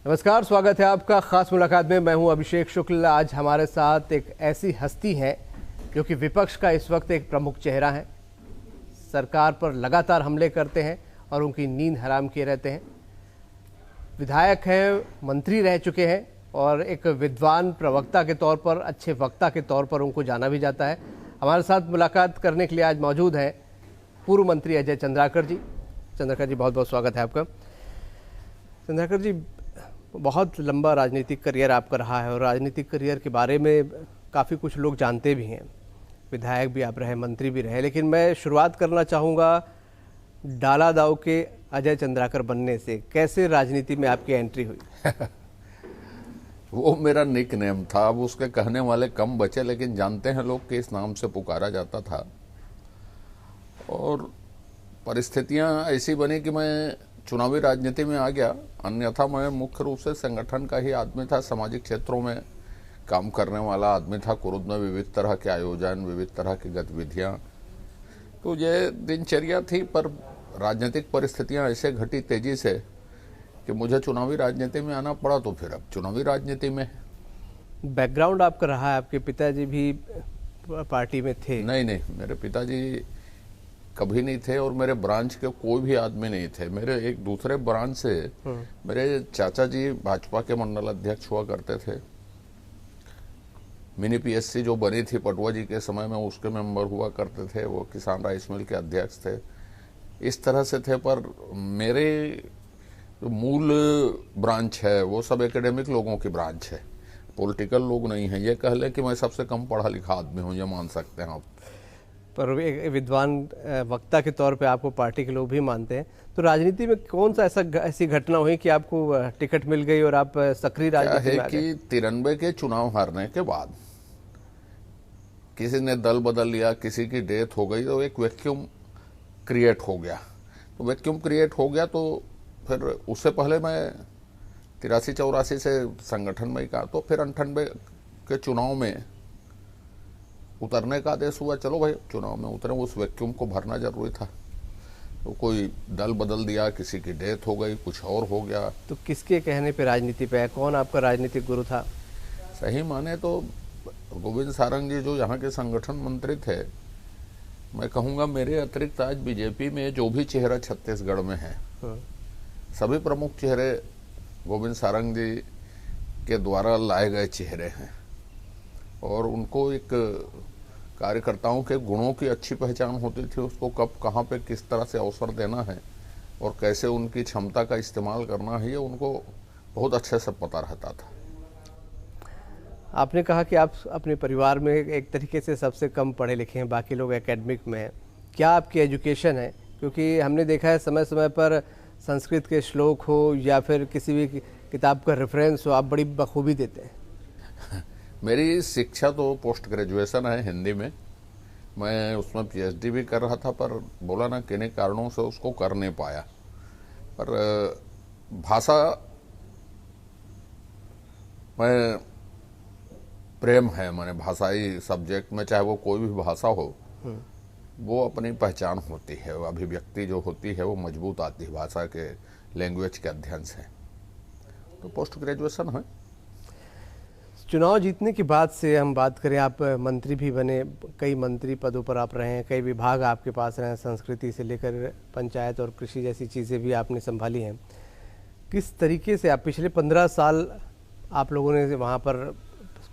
नमस्कार, स्वागत है आपका खास मुलाकात में। मैं हूं अभिषेक शुक्ल। आज हमारे साथ एक ऐसी हस्ती है जो कि विपक्ष का इस वक्त एक प्रमुख चेहरा है। सरकार पर लगातार हमले करते हैं और उनकी नींद हराम किए रहते हैं। विधायक हैं, मंत्री रह चुके हैं और एक विद्वान प्रवक्ता के तौर पर, अच्छे वक्ता के तौर पर उनको जाना भी जाता है। हमारे साथ मुलाकात करने के लिए आज मौजूद हैं पूर्व मंत्री अजय चंद्राकर जी। चंद्राकर जी, बहुत बहुत स्वागत है आपका। चंद्राकर जी, बहुत लंबा राजनीतिक करियर आपका रहा है और राजनीतिक करियर के बारे में काफ़ी कुछ लोग जानते भी हैं। विधायक भी आप रहे, मंत्री भी रहे, लेकिन मैं शुरुआत करना चाहूँगा डाला दाव के अजय चंद्राकर बनने से। कैसे राजनीति में आपकी एंट्री हुई? वो मेरा निक नेम था। अब उसके कहने वाले कम बचे, लेकिन जानते हैं लोग कि इस नाम से पुकारा जाता था। और परिस्थितियां ऐसी बनी कि मैं चुनावी राजनीति में आ गया। अन्यथा मैं मुख्य रूप से संगठन का ही आदमी था, सामाजिक क्षेत्रों में काम करने वाला आदमी था। कुरुद में विविध तरह के आयोजन, विविध तरह की गतिविधियां, तो ये दिनचर्या थी। पर राजनीतिक परिस्थितियां ऐसे घटी तेजी से कि मुझे चुनावी राजनीति में आना पड़ा। तो फिर अब चुनावी राजनीति में। बैकग्राउंड आपका रहा है, आपके पिताजी भी पार्टी में थे? नहीं, मेरे पिताजी कभी नहीं थे और मेरे ब्रांच के कोई भी आदमी नहीं थे। मेरे एक दूसरे ब्रांच से मेरे चाचा जी भाजपा के मंडल अध्यक्ष हुआ करते थे। मिनी पीएससी जो बनी थी पटवा जी के समय में, उसके मेंबर हुआ करते थे। वो किसान राइस मिल के अध्यक्ष थे। इस तरह से थे। पर मेरे जो मूल ब्रांच है वो सब एकेडमिक लोगों की ब्रांच है, पॉलिटिकल लोग नहीं है। ये कह ले कि मैं सबसे कम पढ़ा लिखा आदमी हूँ, ये मान सकते हैं आप। पर एक विद्वान वक्ता के तौर पे आपको पार्टी के लोग भी मानते हैं। तो राजनीति में कौन सा ऐसी घटना हुई कि आपको टिकट मिल गई और आप सक्रिय राजनीति में आ गए? कि 93 के चुनाव हारने के बाद किसी ने दल बदल लिया, किसी की डेथ हो गई, तो एक वैक्यूम क्रिएट हो गया। तो वैक्यूम क्रिएट हो गया तो फिर उससे पहले मैं 83-84 से संगठन में ही कहा। तो फिर 98 के चुनाव में उतरने का आदेश हुआ। चलो भाई चुनाव में उतरे, उस वैक्यूम को भरना जरूरी था। तो कोई दल बदल दिया, किसी की डेथ हो गई, कुछ और हो गया। तो किसके कहने पे राजनीति पे है? कौन आपका राजनीतिक गुरु था? सही माने तो गोविंद सारंग जी जो यहाँ के संगठन मंत्री थे। मैं कहूँगा मेरे अतिरिक्त आज बीजेपी में जो भी चेहरा छत्तीसगढ़ में है, सभी प्रमुख चेहरे गोविंद सारंग जी के द्वारा लाए गए चेहरे हैं। और उनको एक कार्यकर्ताओं के गुणों की अच्छी पहचान होती थी। उसको कब, कहाँ पे, किस तरह से अवसर देना है और कैसे उनकी क्षमता का इस्तेमाल करना है, ये उनको बहुत अच्छे से पता रहता था। आपने कहा कि आप अपने परिवार में एक तरीके से सबसे कम पढ़े लिखे हैं, बाकी लोग एकेडमिक में हैं। क्या आपकी एजुकेशन है? क्योंकि हमने देखा है समय समय पर संस्कृत के श्लोक हो या फिर किसी भी किताब का रेफरेंस हो, आप बड़ी बखूबी देते हैं। मेरी शिक्षा तो पोस्ट ग्रेजुएशन है हिंदी में। मैं उसमें पीएचडी भी कर रहा था, पर बोला ना किन्हीं कारणों से उसको कर नहीं पाया। पर भाषा में प्रेम है, मैंने भाषाई सब्जेक्ट में, चाहे वो कोई भी भाषा हो, वो अपनी पहचान होती है। वो अभिव्यक्ति जो होती है वो मजबूत आती है भाषा के, लैंग्वेज के अध्ययन से। तो पोस्ट ग्रेजुएशन है। चुनाव जीतने के बाद से हम बात करें, आप मंत्री भी बने, कई मंत्री पदों पर आप रहे हैं, कई विभाग आपके पास रहे हैं, संस्कृति से लेकर पंचायत और कृषि जैसी चीज़ें भी आपने संभाली हैं। किस तरीके से आप पिछले 15 साल आप लोगों ने वहाँ पर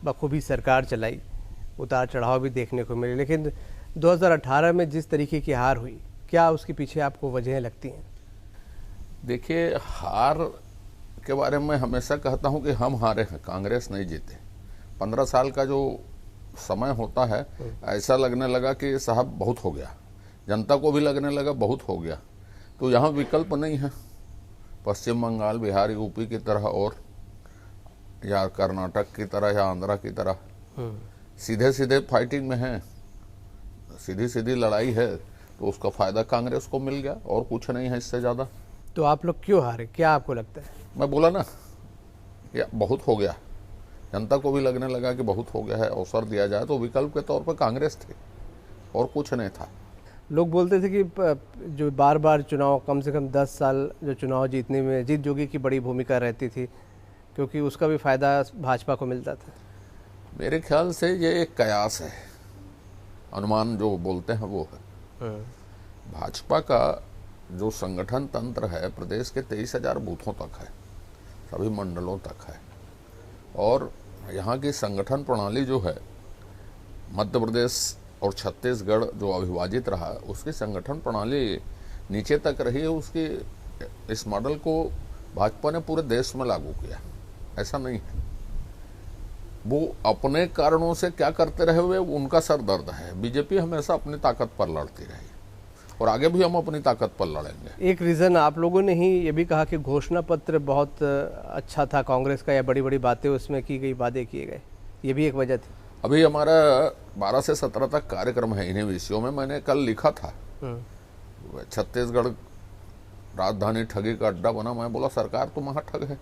बखूबी सरकार चलाई, उतार चढ़ाव भी देखने को मिले, लेकिन 2018 में जिस तरीके की हार हुई, क्या उसके पीछे आपको वजहें लगती हैं? देखिए, हार के बारे में हमेशा कहता हूं कि हम हारे हैं, कांग्रेस नहीं जीते। 15 साल का जो समय होता है, ऐसा लगने लगा कि साहब बहुत हो गया, जनता को भी लगने लगा बहुत हो गया। तो यहाँ विकल्प नहीं है पश्चिम बंगाल, बिहार, यूपी की तरह और या कर्नाटक की तरह या आंध्रा की तरह सीधे सीधे फाइटिंग में है, सीधी सीधी लड़ाई है। तो उसका फायदा कांग्रेस को मिल गया और कुछ नहीं है इससे ज्यादा। तो आप लोग क्यों हारे, क्या आपको लगता है? मैं बोला ना, या बहुत हो गया, जनता को भी लगने लगा कि बहुत हो गया है, अवसर दिया जाए। तो विकल्प के तौर पर कांग्रेस थे और कुछ नहीं था। लोग बोलते थे कि जो बार बार चुनाव, कम से कम 10 साल जो चुनाव जीतने में अजीत जोगी की बड़ी भूमिका रहती थी, क्योंकि उसका भी फायदा भाजपा को मिलता था। मेरे ख्याल से ये एक कयास है, अनुमान जो बोलते हैं वो है। भाजपा का जो संगठन तंत्र है प्रदेश के 23,000 बूथों तक है, सभी मंडलों तक है, और यहाँ की संगठन प्रणाली जो है मध्य प्रदेश और छत्तीसगढ़ जो अविभाजित रहा उसकी संगठन प्रणाली नीचे तक रही है। उसकी इस मॉडल को भाजपा ने पूरे देश में लागू किया, ऐसा नहीं है। वो अपने कारणों से क्या करते रहे हुए उनका सर दर्द है। बीजेपी हमेशा अपनी ताकत पर लड़ती रही और आगे भी हम अपनी ताकत पर लड़ेंगे। एक रीज़न आप लोगों ने ही ये भी कहा कि घोषणा पत्र बहुत अच्छा था कांग्रेस का, या बड़ी बड़ी बातें उसमें की गई, वादे किए गए, ये भी एक वजह थी। अभी हमारा 12 से 17 तक कार्यक्रम है इन्हीं विषयों में। मैंने कल लिखा था छत्तीसगढ़ राजधानी ठगी का अड्डा बना। मैं बोला सरकार तो महाठग है,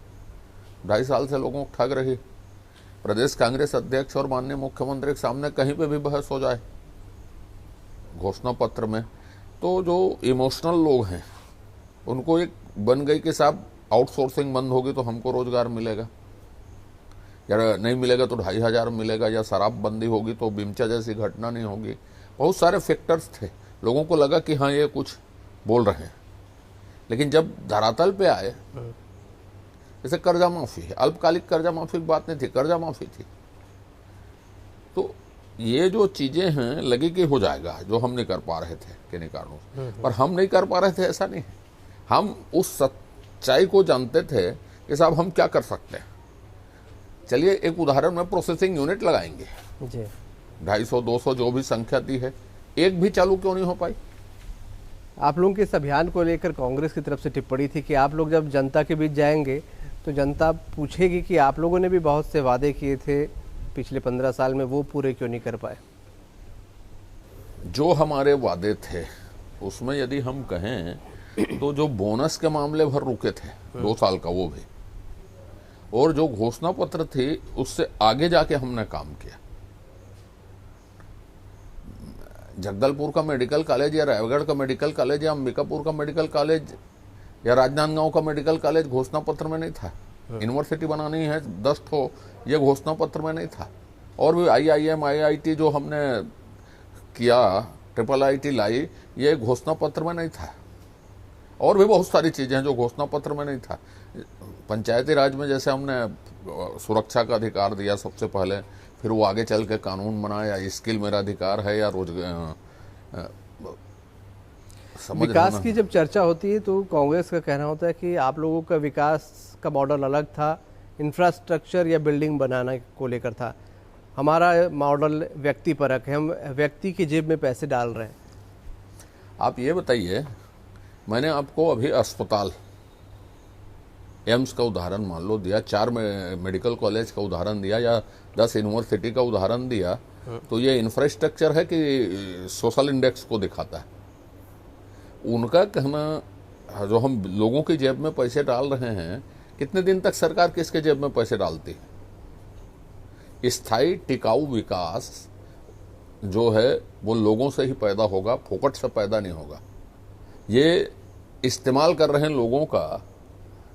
2.5 साल से लोगों को ठग रही। प्रदेश कांग्रेस अध्यक्ष और माननीय मुख्यमंत्री के सामने कहीं पे भी बहस हो जाए घोषणा पत्र में, तो जो इमोशनल लोग हैं उनको एक बन गई कि साहब आउटसोर्सिंग बंद होगी तो हमको रोजगार मिलेगा, या नहीं मिलेगा तो 2,500 मिलेगा, या शराबबंदी होगी तो बिमचा जैसी घटना नहीं होगी। बहुत सारे फैक्टर्स थे, लोगों को लगा कि हाँ ये कुछ बोल रहे हैं। लेकिन जब धरातल पे आए, जैसे कर्जा माफी है, अल्पकालिक कर्जा माफी की बात नहीं थी, कर्जा माफी थी। तो ये जो चीजें हैं लगी कि हो जाएगा, जो हम नहीं कर पा रहे थे किन्हीं कारणों से, पर हम नहीं कर पा रहे थे ऐसा नहीं है। हम उस सच्चाई को जानते थे कि साहब हम क्या कर सकते हैं। चलिए एक उदाहरण में प्रोसेसिंग यूनिट लगाएंगे जी, 250-200 जो भी संख्या दी है, एक भी चालू क्यों नहीं हो पाई। आप लोगों के इस अभियान को लेकर कांग्रेस की तरफ से टिप्पणी थी कि आप लोग जब जनता के बीच जाएंगे तो जनता पूछेगी कि आप लोगों ने भी बहुत से वादे किए थे पिछले 15 साल में, वो पूरे क्यों नहीं कर पाए। जो हमारे वादे थे उसमें यदि हम कहें तो जो बोनस के मामले भर रुके थे 2 साल का वो भी, और जो घोषणा पत्र थी उससे आगे जाके हमने काम किया। जगदलपुर का मेडिकल कॉलेज या रायगढ़ का मेडिकल कॉलेज या अंबिकापुर का मेडिकल कॉलेज या राजनांदगांव का मेडिकल कॉलेज घोषणा पत्र में नहीं था। यूनिवर्सिटी बनानी है 10 ठो, ये घोषणा पत्र में नहीं था। और भी IIM IIT जो हमने किया, IIIT लाई, ये घोषणा पत्र में नहीं था। और भी बहुत सारी चीजें हैं जो घोषणा पत्र में नहीं था। पंचायती राज में जैसे हमने सुरक्षा का अधिकार दिया सबसे पहले, फिर वो आगे चल के कानून बनाया, स्किल मेरा अधिकार है या रोजगार। विकास की जब चर्चा होती है तो कांग्रेस का कहना होता है कि आप लोगों का विकास का मॉडल अलग था, इंफ्रास्ट्रक्चर या बिल्डिंग बनाने को लेकर था। हमारा मॉडल व्यक्तिपरक है, हम व्यक्ति की जेब में पैसे डाल रहे हैं। आप ये बताइए, मैंने आपको अभी अस्पताल एम्स का उदाहरण मान लो दिया, 4 मेडिकल कॉलेज का उदाहरण दिया, या 10 यूनिवर्सिटी का उदाहरण दिया, तो ये इंफ्रास्ट्रक्चर है कि सोशल इंडेक्स को दिखाता है। उनका कहना जो हम लोगों की जेब में पैसे डाल रहे हैं, कितने दिन तक सरकार किसके जेब में पैसे डालती है। स्थायी टिकाऊ विकास जो है वो लोगों से ही पैदा होगा, फोकट से पैदा नहीं होगा। ये इस्तेमाल कर रहे हैं लोगों का।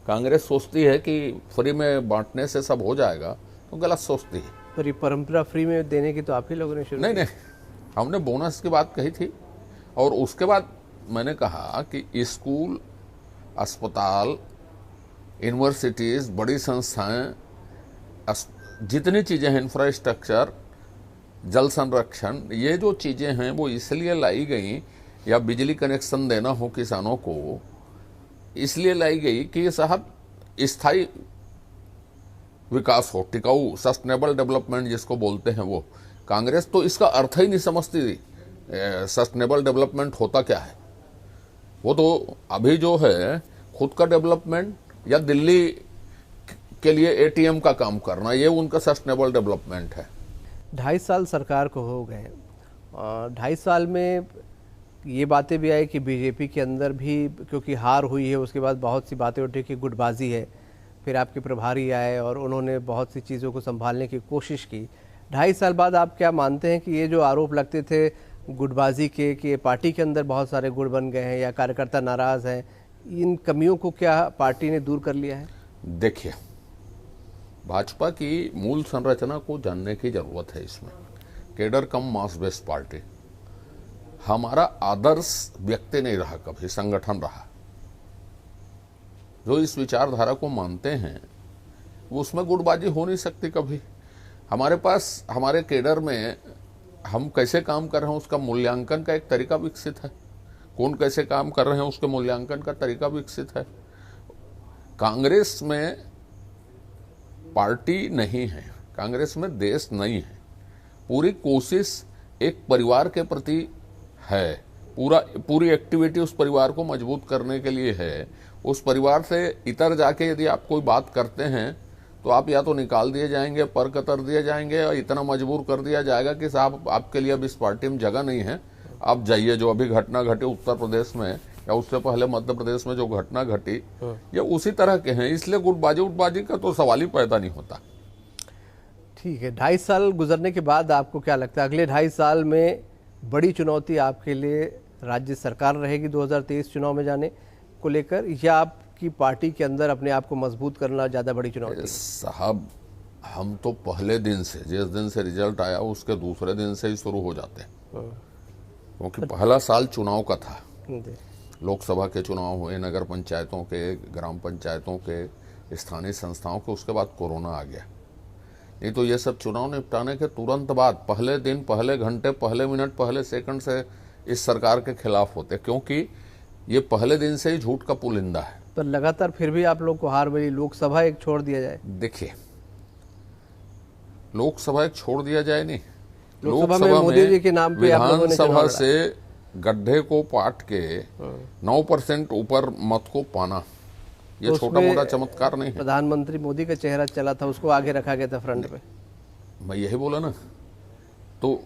कांग्रेस सोचती है कि फ्री में बांटने से सब हो जाएगा, तो गलत सोचती है। पर ये परंपरा फ्री में देने की तो आप ही लोगों ने शुरू नहीं, हमने बोनस की बात कही थी, और उसके बाद मैंने कहा कि स्कूल, अस्पताल, यूनिवर्सिटीज, बड़ी संस्थाएं, जितनी चीजें हैं, इंफ्रास्ट्रक्चर, जल संरक्षण, ये जो चीजें हैं वो इसलिए लाई गई, या बिजली कनेक्शन देना हो किसानों को, इसलिए लाई गई कि साहब स्थायी विकास हो, टिकाऊ, सस्टेनेबल डेवलपमेंट जिसको बोलते हैं वो। कांग्रेस तो इसका अर्थ ही नहीं समझती सस्टेनेबल डेवलपमेंट होता क्या है। वो तो अभी जो है खुद का डेवलपमेंट या दिल्ली के लिए ATM का काम करना, ये उनका सस्टेनेबल डेवलपमेंट है। 2.5 साल सरकार को हो गए, 2.5 साल में ये बातें भी आई कि बीजेपी के अंदर भी क्योंकि हार हुई है, उसके बाद बहुत सी बातें उठी कि गुटबाजी है। फिर आपके प्रभारी आए और उन्होंने बहुत सी चीज़ों को संभालने की कोशिश की। 2.5 साल बाद आप क्या मानते हैं कि ये जो आरोप लगते थे गुटबाजी के, कि पार्टी के अंदर बहुत सारे गुट बन गए हैं या कार्यकर्ता नाराज हैं, इन कमियों को क्या पार्टी ने दूर कर लिया है? देखिए, भाजपा की मूल संरचना को जानने की जरूरत है। इसमें केडर कम मास बेस्ड पार्टी, हमारा आदर्श व्यक्ति नहीं रहा, कभी संगठन रहा। जो इस विचारधारा को मानते हैं वो उसमें गुटबाजी हो नहीं सकती कभी। हमारे पास हमारे केडर में हम कैसे काम कर रहे हैं उसका मूल्यांकन का एक तरीका विकसित है, कौन कैसे काम कर रहे हैं उसके मूल्यांकन का तरीका विकसित है। कांग्रेस में पार्टी नहीं है, कांग्रेस में देश नहीं है। पूरी कोशिश एक परिवार के प्रति है, पूरी एक्टिविटी उस परिवार को मजबूत करने के लिए है। उस परिवार से इतर जाके यदि आप कोई बात करते हैं तो आप या तो निकाल दिए जाएंगे, पर कतर दिए जाएंगे, या इतना मजबूर कर दिया जाएगा कि साहब आपके लिए अब इस पार्टी में जगह नहीं है, आप जाइए। जो अभी घटना घटी उत्तर प्रदेश में या उससे पहले मध्य प्रदेश में जो घटना घटी, ये उसी तरह के हैं। इसलिए गुटबाजी का तो सवाल ही पैदा नहीं होता। ठीक है, 2.5 साल गुजरने के बाद आपको क्या लगता है अगले 2.5 साल में बड़ी चुनौती आपके लिए राज्य सरकार रहेगी 2023 चुनाव में जाने को लेकर, या आपकी पार्टी के अंदर अपने आप को मजबूत करना ज़्यादा बड़ी चुनौती? साहब, हम तो पहले दिन से, जिस दिन से रिजल्ट आया उसके दूसरे दिन से ही शुरू हो जाते हैं, क्योंकि पहला साल चुनाव का था। लोकसभा के चुनाव हुए, नगर पंचायतों के, ग्राम पंचायतों के, स्थानीय संस्थाओं के, उसके बाद कोरोना आ गया। नहीं तो ये सब चुनाव निपटाने के तुरंत बाद पहले दिन, पहले घंटे, पहले मिनट, पहले सेकंड से इस सरकार के खिलाफ होते, क्योंकि ये पहले दिन से ही झूठ का पुलिंदा है। पर लगातार फिर भी आप लोग को हार मिली। लोकसभा एक छोड़ दिया जाए, देखिए, लोकसभा एक छोड़ दिया जाए नहीं, लोकसभा में मोदी जी के नाम पे आप लोगों ने विधानसभा से गड्ढे को पाट के 9% ऊपर मत को पाना, ये तो छोटा मोटा चमत्कार नहीं है। प्रधानमंत्री मोदी का चेहरा चला था, उसको आगे रखा गया था फ्रंट पे। मैं यही बोला ना, तो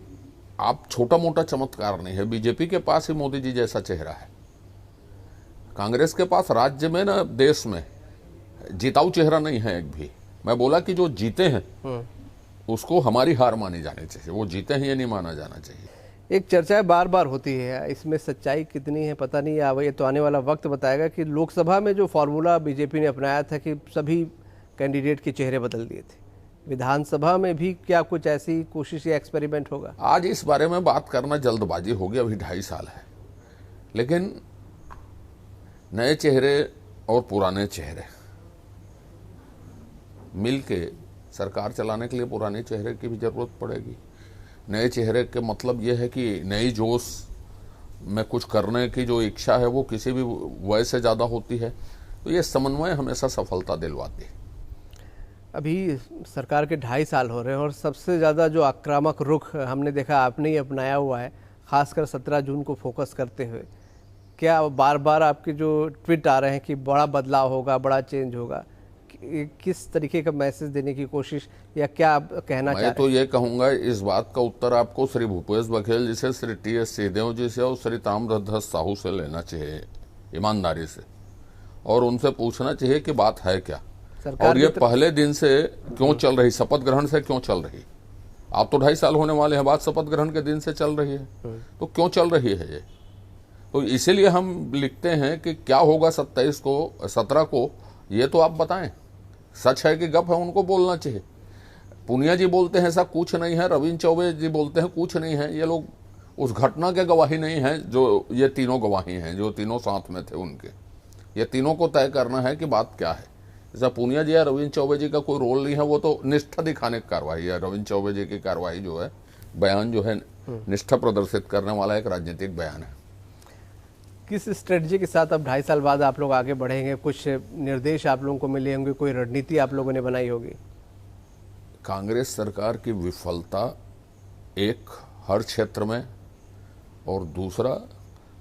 आप छोटा मोटा चमत्कार नहीं है। बीजेपी के पास ही मोदी जी जैसा चेहरा है। कांग्रेस के पास राज्य में ना देश में जिताऊ चेहरा नहीं है एक भी। मैं बोला कि जो जीते हैं उसको हमारी हार मानी जानी चाहिए, वो जीते हैं ये नहीं माना जाना चाहिए। एक चर्चा बार बार होती है, इसमें सच्चाई कितनी है पता नहीं, ये तो आने वाला वक्त बताएगा, कि लोकसभा में जो फॉर्मूला बीजेपी ने अपनाया था कि सभी कैंडिडेट के चेहरे बदल दिए थे, विधानसभा में भी क्या कुछ ऐसी कोशिश या एक्सपेरिमेंट होगा? आज इस बारे में बात करना जल्दबाजी होगी, अभी 2.5 साल है। लेकिन नए चेहरे और पुराने चेहरे मिलके सरकार चलाने के लिए पुराने चेहरे की भी जरूरत पड़ेगी। नए चेहरे के मतलब यह है कि नई जोश में कुछ करने की जो इच्छा है वो किसी भी वय से ज़्यादा होती है। तो ये समन्वय हमेशा सफलता दिलवाती है। अभी सरकार के 2.5 साल हो रहे हैं और सबसे ज़्यादा जो आक्रामक रुख हमने देखा आपने ही अपनाया हुआ है, खासकर 17 जून को फोकस करते हुए। क्या बार बार आपके जो ट्वीट आ रहे हैं कि बड़ा बदलाव होगा, बड़ा चेंज होगा, किस तरीके का मैसेज देने की कोशिश, या क्या आप कहना चाह रहे हैं? मैं तो ये कहूंगा, इस बात का उत्तर आपको श्री भूपेश बघेल जी से, श्री टी.एस. सिंहदेव जी से और श्री ताम्रध्वज साहू से लेना चाहिए ईमानदारी से, और उनसे पूछना चाहिए कि बात है क्या, और ये पहले दिन से क्यों चल रही, शपथ ग्रहण से क्यों चल रही। आप तो 2.5 साल होने वाले हैं, बात शपथ ग्रहण के दिन से चल रही है, तो क्यों चल रही है ये? तो इसीलिए हम लिखते हैं कि क्या होगा 27 को, 17 को, ये तो आप बताएं। सच है कि गप है, उनको बोलना चाहिए। पुनिया जी बोलते हैं ऐसा कुछ नहीं है, रविंद्र चौबे जी बोलते हैं कुछ नहीं है। ये लोग उस घटना के गवाही नहीं है जो ये तीनों गवाही हैं, जो तीनों साथ में थे उनके। ये तीनों को तय करना है कि बात क्या है। जैसा पुनिया जी या रविंद्र चौबे जी का कोई रोल नहीं है, वो तो निष्ठा दिखाने की कार्रवाई है। रविंद्र चौबे जी की कार्रवाई जो है, बयान जो है, निष्ठा प्रदर्शित करने वाला एक राजनीतिक बयान है। किस स्ट्रेटजी के साथ अब 2.5 साल बाद आप लोग आगे बढ़ेंगे? कुछ निर्देश आप लोगों को मिले होंगे, कोई रणनीति आप लोगों ने बनाई होगी? कांग्रेस सरकार की विफलता एक हर क्षेत्र में, और दूसरा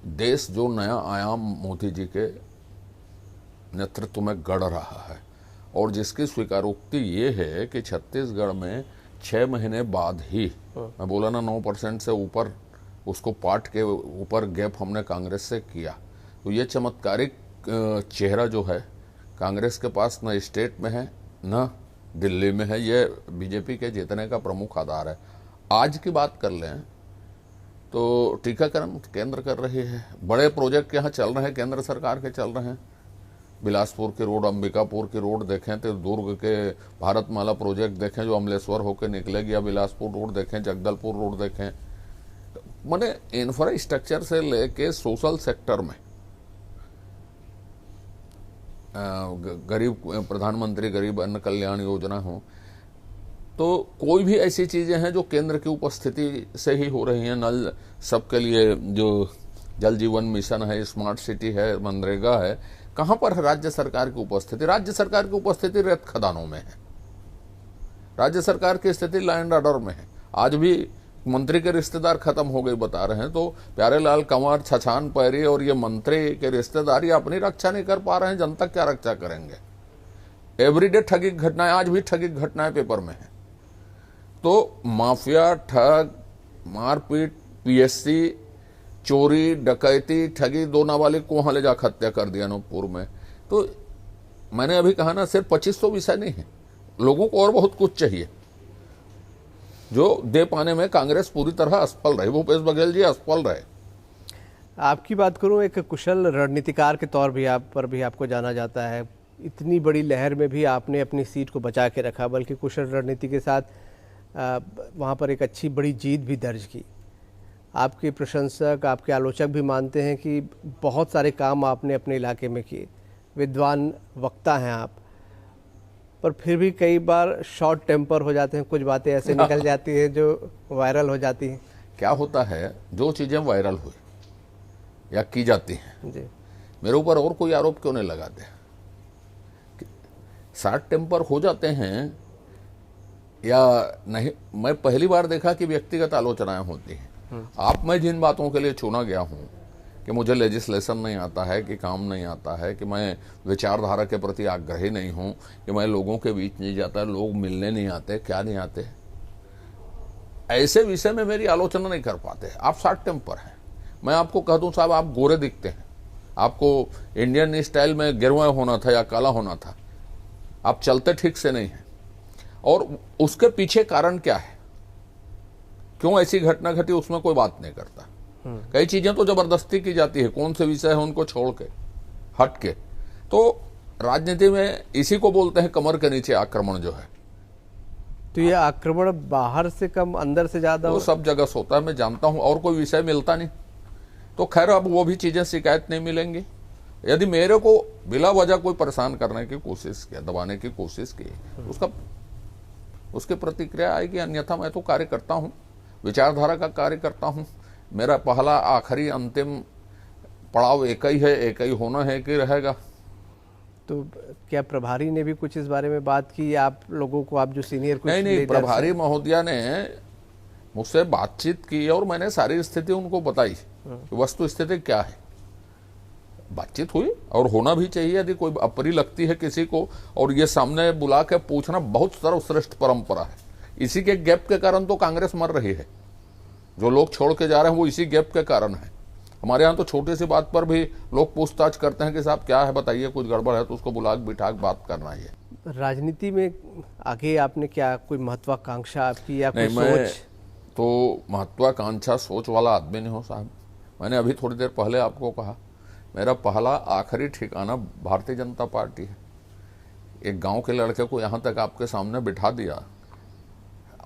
देश जो नया आयाम मोदी जी के नेतृत्व में गढ़ रहा है, और जिसकी स्वीकारोक्ति ये है कि छत्तीसगढ़ में 6 महीने बाद ही, मैं बोला ना 9% से ऊपर उसको पार्ट के ऊपर गैप हमने कांग्रेस से किया। तो ये चमत्कारिक चेहरा जो है कांग्रेस के पास न स्टेट में है न दिल्ली में है, ये बीजेपी के जीतने का प्रमुख आधार है। आज की बात कर लें तो टीकाकरण केंद्र कर रही है, बड़े प्रोजेक्ट यहाँ चल रहे हैं, केंद्र सरकार के चल रहे हैं। बिलासपुर की रोड, अंबिकापुर की रोड देखें तो दुर्ग के भारतमाला प्रोजेक्ट देखें जो अमलेश्वर होकर निकलेगी, या बिलासपुर रोड देखें, जगदलपुर रोड देखें, माने इंफ्रास्ट्रक्चर से लेके सोशल सेक्टर में गरीब प्रधानमंत्री गरीब अन्न कल्याण योजना हो, तो कोई भी ऐसी चीजें हैं जो केंद्र की उपस्थिति से ही हो रही हैं। नल सबके लिए जो जल जीवन मिशन है, स्मार्ट सिटी है, मनरेगा है, कहां पर है राज्य सरकार की उपस्थिति? राज्य सरकार की उपस्थिति रेत खदानों में है, राज्य सरकार की स्थिति लैंड ऑर्डर में है। आज भी मंत्री के रिश्तेदार खत्म हो गए बता रहे हैं, तो प्यारेलाल कंवर, छछान पैरी और ये मंत्री के रिश्तेदार ये अपनी रक्षा नहीं कर पा रहे हैं, जनता क्या रक्षा करेंगे? एवरीडे ठगी घटनाएं, आज भी ठगी घटनाएं पेपर में है। तो माफिया, ठग, मारपीट, पीएससी, चोरी, डकैती, ठगी, 2 नाबालिग को वहां ले जाकर हत्या कर दिया अनूपपुर में। तो मैंने अभी कहा ना, सिर्फ 2500 विषय नहीं है, लोगों को और बहुत कुछ चाहिए जो दे पाने में कांग्रेस पूरी तरह असफल रही। भूपेश बघेल जी असफल रहे। आपकी बात करूं, एक कुशल रणनीतिकार के तौर भी आप पर भी आपको जाना जाता है। इतनी बड़ी लहर में भी आपने अपनी सीट को बचा के रखा, बल्कि कुशल रणनीति के साथ वहां पर एक अच्छी बड़ी जीत भी दर्ज की। आपके प्रशंसक, आपके आलोचक भी मानते हैं कि बहुत सारे काम आपने अपने इलाके में किए, विद्वान वक्ता हैं आप, पर फिर भी कई बार शॉर्ट टेम्पर हो जाते हैं, कुछ बातें ऐसे निकल जाती हैं जो वायरल हो जाती हैं। क्या होता है, जो चीजें वायरल हुई या की जाती हैं जी, मेरे ऊपर और कोई आरोप क्यों नहीं लगाते? शॉर्ट टेम्पर हो जाते हैं या नहीं, मैं पहली बार देखा कि व्यक्तिगत आलोचनाएं होती हैं। आप, मैं जिन बातों के लिए चुना गया हूं कि मुझे लेजिस्लेशन नहीं आता है, कि काम नहीं आता है, कि मैं विचारधारा के प्रति आग्रही नहीं हूं, कि मैं लोगों के बीच नहीं जाता, लोग मिलने नहीं आते, क्या नहीं आते, ऐसे विषय में मेरी आलोचना नहीं कर पाते। आप शॉर्ट टेम्पर हैं। मैं आपको कह दूं साहब, आप गोरे दिखते हैं, आपको इंडियन स्टाइल में गिरवा होना था या काला होना था, आप चलते ठीक से नहीं हैं। और उसके पीछे कारण क्या है, क्यों ऐसी घटना घटी, उसमें कोई बात नहीं करता। कई चीजें तो जबरदस्ती की जाती है, कौन से विषय है उनको छोड़ के, हट के। तो राजनीति में इसी को बोलते हैं कमर के नीचे आक्रमण जो है। तो ये आक्रमण बाहर से कम अंदर से ज्यादा वो सब जगह होता है, मैं जानता हूं, और कोई विषय मिलता नहीं। तो खैर, अब वो भी चीजें शिकायत नहीं मिलेंगी। यदि मेरे को बिला वजह कोई परेशान करने की कोशिश किया, दबाने की कोशिश की, उसकी प्रतिक्रिया आएगी। अन्यथा मैं तो कार्य करता हूं, विचारधारा का कार्य करता हूं। मेरा पहला, आखिरी, अंतिम पड़ाव एक ही है, एक ही होना है कि रहेगा। तो क्या प्रभारी ने भी कुछ इस बारे में बात की, आप लोगों को, आप जो सीनियर कुछ नहीं, प्रभारी महोदया ने मुझसे बातचीत की और मैंने सारी स्थिति उनको बताई कि वस्तु स्थिति क्या है। बातचीत हुई और होना भी चाहिए। यदि कोई अप्रिय लगती है किसी को, और ये सामने बुला के पूछना बहुत सर्वश्रेष्ठ परंपरा है। इसी के गैप के कारण तो कांग्रेस मर रही है। जो लोग छोड़ के जा रहे हैं वो इसी गैप के कारण है। हमारे यहाँ तो छोटी सी बात पर भी लोग पूछताछ करते हैं कि साहब क्या है बताइए, कुछ गड़बड़ है तो उसको बुला के बिठा के बात करना है। राजनीति में आगे आपने क्या कोई महत्वाकांक्षा आपकी या कोई मैं सोच? तो महत्वाकांक्षा सोच वाला आदमी नहीं हो साहब। मैंने अभी थोड़ी देर पहले आपको कहा, मेरा पहला आखिरी ठिकाना भारतीय जनता पार्टी है। एक गांव के लड़के को यहां तक आपके सामने बिठा दिया,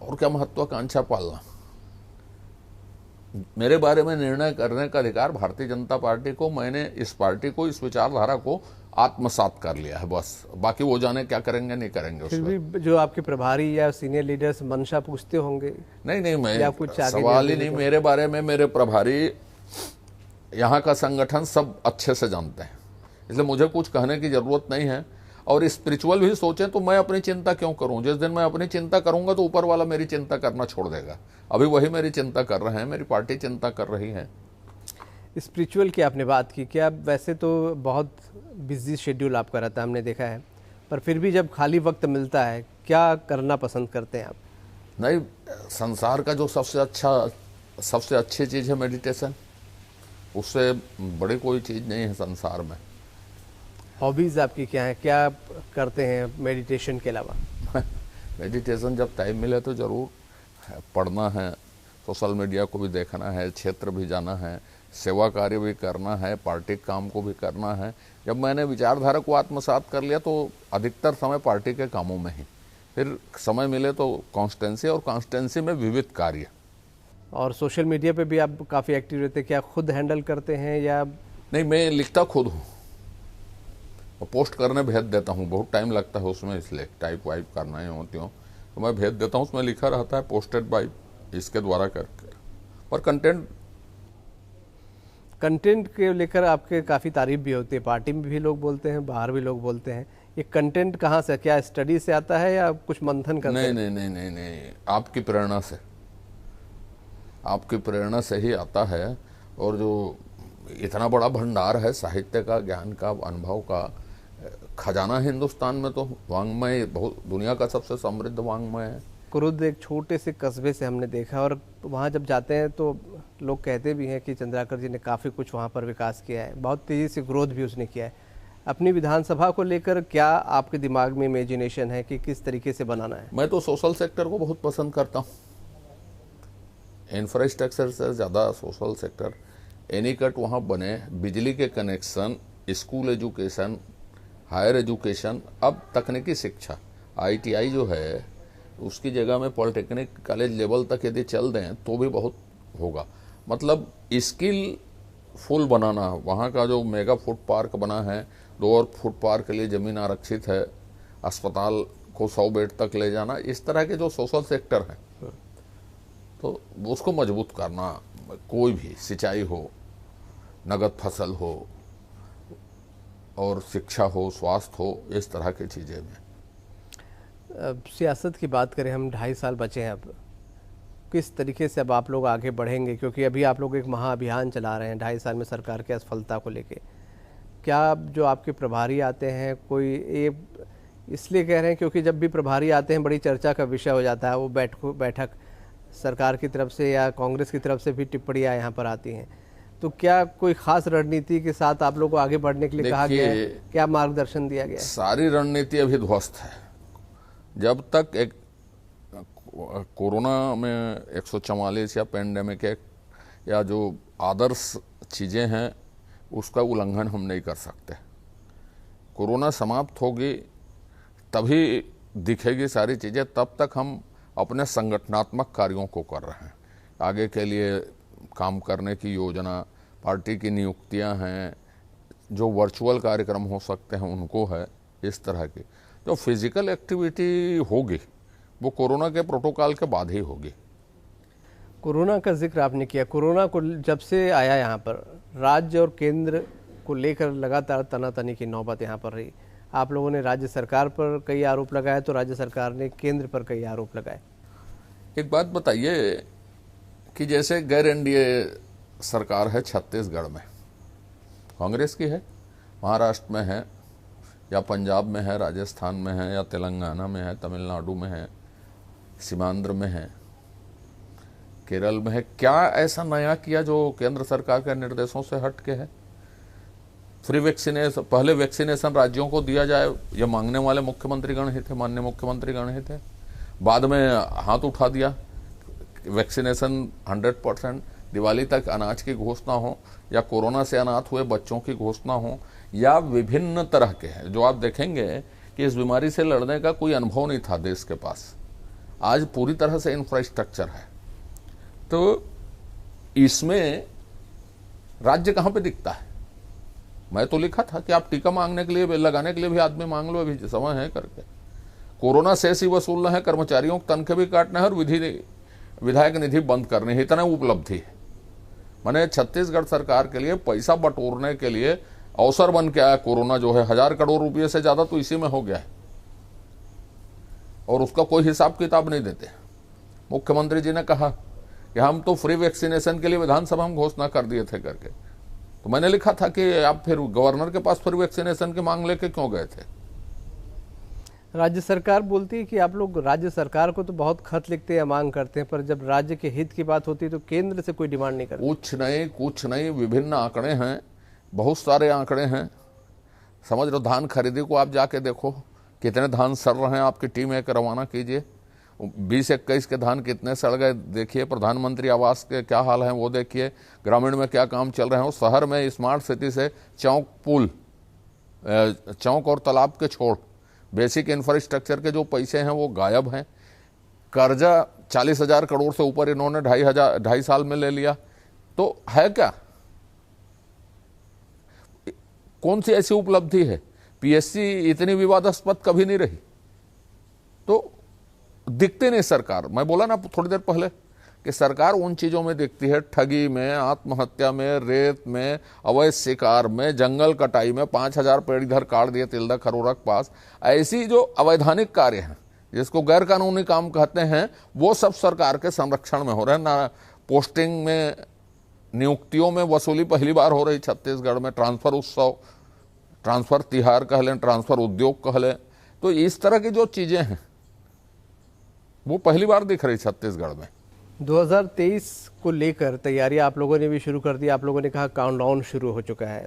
और क्या महत्वाकांक्षा पालना। मेरे बारे में निर्णय करने का अधिकार भारतीय जनता पार्टी को, मैंने इस पार्टी को, इस विचारधारा को आत्मसात कर लिया है, बस। बाकी वो जाने क्या करेंगे नहीं करेंगे। फिर भी जो आपके प्रभारी या सीनियर लीडर्स मंशा पूछते होंगे? नहीं, मैं सवाल ही नहीं मेरे बारे में। मेरे प्रभारी, यहाँ का संगठन सब अच्छे से जानते हैं, इसलिए मुझे कुछ कहने की जरूरत नहीं है। और स्पिरिचुअल भी सोचें तो मैं अपनी चिंता क्यों करूं? जिस दिन मैं अपनी चिंता करूंगा तो ऊपर वाला मेरी चिंता करना छोड़ देगा। अभी वही मेरी चिंता कर रहे हैं, मेरी पार्टी चिंता कर रही है। स्पिरिचुअल की आपने बात की, क्या वैसे तो बहुत बिजी शेड्यूल आपका रहता है, हमने देखा है, पर फिर भी जब खाली वक्त मिलता है क्या करना पसंद करते हैं आप? नहीं, संसार का जो सबसे अच्छी चीज़ है मेडिटेशन। उससे बड़ी कोई चीज़ नहीं है संसार में। हॉबीज आपकी क्या है, क्या करते हैं मेडिटेशन के अलावा? मेडिटेशन जब टाइम मिले तो जरूर पढ़ना है, सोशल मीडिया को भी देखना है, क्षेत्र भी जाना है, सेवा कार्य भी करना है, पार्टी के काम को भी करना है। जब मैंने विचारधारा को आत्मसात कर लिया तो अधिकतर समय पार्टी के कामों में ही, फिर समय मिले तो कॉन्स्टेंसी, और कॉन्स्टेंसी में विविध कार्य। और सोशल मीडिया पे भी आप काफ़ी एक्टिव रहते हैं, क्या खुद हैंडल करते हैं या? नहीं, मैं लिखता खुद हूँ और पोस्ट करने भेज देता हूँ। बहुत टाइम लगता है उसमें, इसलिए टाइप वाइप करना ही होती हूँ तो मैं भेज देता हूँ। उसमें लिखा रहता है पोस्टेड बाई इसके द्वारा करके। और कंटेंट के लेकर आपके काफ़ी तारीफ भी होती है, पार्टी में भी लोग बोलते हैं, बाहर भी लोग बोलते हैं। ये कंटेंट कहाँ से, क्या स्टडी से आता है या कुछ मंथन करते हैं? नहीं नहीं नहीं नहीं, आपकी प्रेरणा से, आपकी प्रेरणा से ही आता है। और जो इतना बड़ा भंडार है साहित्य का, ज्ञान का, अनुभव का खजाना हिंदुस्तान में, तो वांग्मय बहुत, दुनिया का सबसे समृद्ध वांग्मय है। कुरुद एक छोटे से कस्बे से हमने देखा, और वहाँ जब जाते हैं तो लोग कहते भी हैं कि चंद्राकर जी ने काफ़ी कुछ वहाँ पर विकास किया है, बहुत तेज़ी से ग्रोथ भी उसने किया है। अपनी विधानसभा को लेकर क्या आपके दिमाग में इमेजिनेशन है कि किस तरीके से बनाना है? मैं तो सोशल सेक्टर को बहुत पसंद करता हूँ, इंफ्रास्ट्रक्चर से ज़्यादा सोशल सेक्टर। एनीकट वहाँ बने, बिजली के connection, school education, higher education, अब तकनीकी शिक्षा, ITI जो है उसकी जगह में पॉलिटेक्निक कॉलेज लेवल तक यदि चल दें तो भी बहुत होगा। मतलब स्किल फुल बनाना। वहाँ का जो मेगा फूड पार्क बना है, 2 और फूड पार्क के लिए ज़मीन आरक्षित है, अस्पताल को 100 बेड तक ले जाना, इस तरह के जो सोशल सेक्टर हैं तो उसको मजबूत करना। कोई भी सिंचाई हो, नगद फसल हो, और शिक्षा हो, स्वास्थ्य हो, इस तरह की चीज़ें में। सियासत की बात करें, हम 2.5 साल बचे हैं, अब किस तरीके से अब आप लोग आगे बढ़ेंगे? क्योंकि अभी आप लोग एक महाअभियान चला रहे हैं 2.5 साल में सरकार की असफलता को लेके। क्या जो आपके प्रभारी आते हैं, कोई ये इसलिए कह रहे हैं क्योंकि जब भी प्रभारी आते हैं बड़ी चर्चा का विषय हो जाता है, वो बैठक सरकार की तरफ से या कांग्रेस की तरफ से भी टिप्पणियाँ यहाँ पर आती हैं, तो क्या कोई खास रणनीति के साथ आप लोग को आगे बढ़ने के लिए कहा गया है? क्या मार्गदर्शन दिया गया है? सारी रणनीति अभी ध्वस्त है। जब तक एक कोरोना में 144 या पेंडेमिक एक्ट या जो आदर्श चीज़ें हैं उसका उल्लंघन हम नहीं कर सकते। कोरोना समाप्त होगी तभी दिखेगी सारी चीज़ें, तब तक हम अपने संगठनात्मक कार्यों को कर रहे हैं। आगे के लिए काम करने की योजना, पार्टी की नियुक्तियां हैं, जो वर्चुअल कार्यक्रम हो सकते हैं उनको है, इस तरह की जो फिजिकल एक्टिविटी होगी वो कोरोना के प्रोटोकॉल के बाद ही होगी। कोरोना का जिक्र आपने किया, कोरोना को जब से आया यहाँ पर राज्य और केंद्र को लेकर लगातार तनातनी की नौबत यहाँ पर रही। आप लोगों ने राज्य सरकार पर कई आरोप लगाए तो राज्य सरकार ने केंद्र पर कई आरोप लगाए। एक बात बताइए कि जैसे गैर एनडीए सरकार है छत्तीसगढ़ में, कांग्रेस की है, महाराष्ट्र में है या पंजाब में है, राजस्थान में है या तेलंगाना में है, तमिलनाडु में है, सीमांध्र में है, केरल में है, क्या ऐसा नया किया जो केंद्र सरकार के निर्देशों से हट के है? फ्री वैक्सीनेशन, पहले वैक्सीनेशन राज्यों को दिया जाए, ये मांगने वाले मुख्यमंत्रीगण ही थे, माननीय मुख्यमंत्रीगण ही थे। बाद में हाथ उठा दिया, वैक्सीनेशन 100%, दिवाली तक अनाज की घोषणा हो, या कोरोना से अनाथ हुए बच्चों की घोषणा हो, या विभिन्न तरह के हैं जो आप देखेंगे कि इस बीमारी से लड़ने का कोई अनुभव नहीं था देश के पास। आज पूरी तरह से इंफ्रास्ट्रक्चर है, तो इसमें राज्य कहां पे दिखता है? मैं तो लिखा था कि आप टीका मांगने के लिए, लगाने के लिए भी आदमी मांग लो, अभी समय है करके। कोरोना शेष ही वसूलना है, कर्मचारियों को तनख्वाह भी काटना है और विधायक निधि बंद करनी है, इतना उपलब्धि है। मैंने छत्तीसगढ़ सरकार के लिए पैसा बटोरने के लिए अवसर बन के आया कोरोना जो है। 1000 करोड़ रुपये से ज्यादा तो इसी में हो गया है, और उसका कोई हिसाब किताब नहीं देते। मुख्यमंत्री जी ने कहा कि हम तो फ्री वैक्सीनेशन के लिए विधानसभा में घोषणा कर दिए थे करके, तो मैंने लिखा था कि आप फिर गवर्नर के पास फ्री वैक्सीनेशन की मांग लेके क्यों गए थे? राज्य सरकार बोलती है कि आप लोग राज्य सरकार को तो बहुत खत लिखते हैं, मांग करते हैं, पर जब राज्य के हित की बात होती है तो केंद्र से कोई डिमांड नहीं करते। कुछ नहीं, विभिन्न आंकड़े हैं, बहुत सारे आंकड़े हैं। समझ लो, धान खरीदी को आप जाके देखो कितने धान सड़ रहे हैं, आपकी टीम एक रवाना कीजिए, 20-21 के धान कितने सड़ गए देखिए, प्रधानमंत्री आवास के क्या हाल है वो देखिए, ग्रामीण में क्या काम चल रहे हैं। शहर में स्मार्ट सिटी से चौक पुल, चौक और तालाब के छोड़ बेसिक इंफ्रास्ट्रक्चर के जो पैसे हैं वो गायब हैं। कर्जा 40,000 करोड़ से ऊपर इन्होंने 2.5 साल में ले लिया। तो है क्या, कौन सी ऐसी उपलब्धि है? पीएससी इतनी विवादास्पद कभी नहीं रही। तो दिखती नहीं सरकार। मैं बोला ना थोड़ी देर पहले कि सरकार उन चीजों में दिखती है, ठगी में, आत्महत्या में, रेत में, अवैध शिकार में, जंगल कटाई में। 5,000 पेड़ इधर काट दिए तिलदा खरोरा के पास। ऐसी जो अवैधानिक कार्य हैं जिसको गैर कानूनी काम कहते हैं, वो सब सरकार के संरक्षण में हो रहे हैं ना। पोस्टिंग में, नियुक्तियों में वसूली पहली बार हो रही छत्तीसगढ़ में। ट्रांसफर उत्सव, ट्रांसफर तिहार कह लें, ट्रांसफर उद्योग कह लें, तो इस तरह की जो चीजें हैं वो पहली बार दिख रही छत्तीसगढ़ में। 2023 को लेकर तैयारी आप लोगों ने भी शुरू कर दी। आप लोगों ने कहा काउंटडाउन शुरू हो चुका है।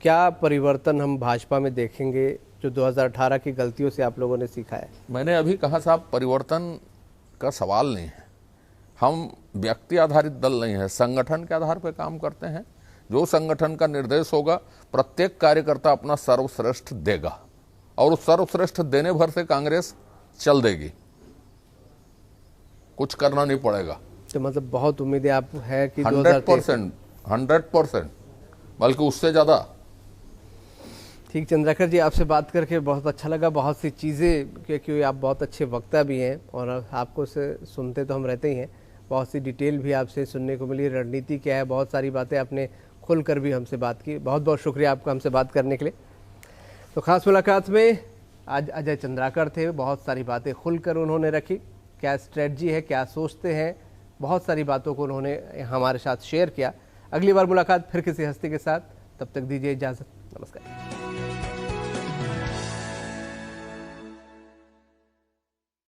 क्या परिवर्तन हम भाजपा में देखेंगे जो 2018 की गलतियों से आप लोगों ने सीखा है? मैंने अभी कहा साहब, परिवर्तन का सवाल नहीं है। हम व्यक्ति आधारित दल नहीं है, संगठन के आधार पर काम करते हैं। जो संगठन का निर्देश होगा प्रत्येक कार्यकर्ता अपना सर्वश्रेष्ठ देगा, और उस सर्वश्रेष्ठ देने भर से कांग्रेस चल देगी, कुछ करना नहीं पड़ेगा। तो मतलब बहुत उम्मीदें आप है कि 100%, बल्कि उससे ज्यादा। ठीक, चंद्राकर जी, आपसे बात करके बहुत अच्छा लगा। बहुत सी चीज़ें, क्योंकि आप बहुत अच्छे वक्ता भी हैं और आपको से सुनते तो हम रहते ही हैं, बहुत सी डिटेल भी आपसे सुनने को मिली। रणनीति क्या है, बहुत सारी बातें आपने खुलकर भी हमसे बात की। बहुत बहुत शुक्रिया आपका हमसे बात करने के लिए। तो खास मुलाकात में आज अजय चंद्राकर थे। बहुत सारी बातें खुलकर उन्होंने रखी, क्या स्ट्रेटजी है, क्या सोचते हैं, बहुत सारी बातों को उन्होंने हमारे साथ शेयर किया। अगली बार मुलाकात फिर किसी हस्ती के साथ, तब तक दीजिए इजाज़त। नमस्कार।